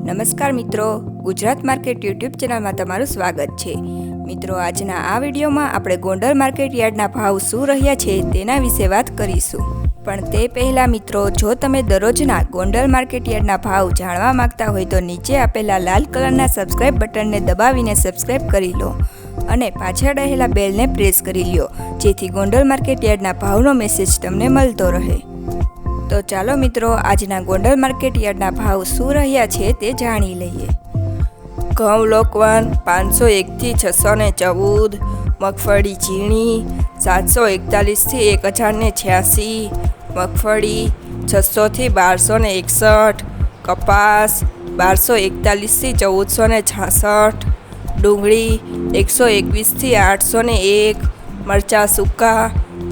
નમસ્કાર મિત્રો, Gujarat market YouTube ચેનલમાં તમારું સ્વાગત છે। મિત્રો, આજના આ વિડીયોમાં આપણે ગોંડલ માર્કેટ યાર્ડના ભાવ શું રહ્યા છે તેના વિશે વાત કરીશું। પણ તે પહેલાં મિત્રો, જો તમે દરરોજના ગોંડલ માર્કેટ યાર્ડના ભાવ જાણવા માંગતા હોય તો નીચે આપેલા લાલ કલરના સબસ્ક્રાઇબ બટનને દબાવીને સબસ્ક્રાઇબ કરી લો અને પાછળ રહેલા બેલને પ્રેસ કરી લ્યો, જેથી ગોંડલ માર્કેટ યાર્ડના ભાવનો મેસેજ તમને મળતો રહે। તો ચાલો મિત્રો, આજના ગોંડલ માર્કેટ યાર્ડના ભાવ શું રહ્યા છે તે જાણી લઈએ। ઘઉં લોકવન 501 થી 614, મગફળી ઝીણી 741 થી 1086, મગફળી 600 થી 1261, કપાસ 1241 થી 1466, ડુંગળી 121 થી 801, મરચાં સૂકા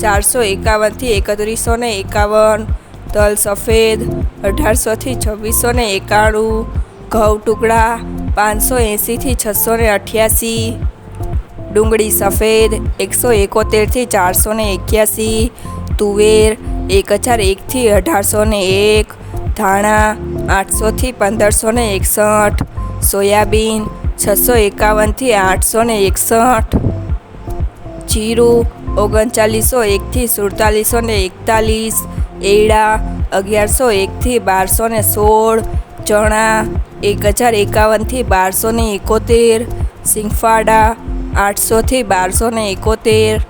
451 થી 3151, તલ સફેદ 1800 થી 2691, ઘઉં ટુકડા 580 થી 688, ડુંગળી સફેદ 171 થી 481, તુવેર 1001 થી 1801, ધાણા 800 થી 1561, સોયાબીન 651 થી 861, જીરું 3901 થી 4741, એડા 1101 થી 1216, ચણા 1051 થી 1271, સિંગફાડા 800 થી 1271,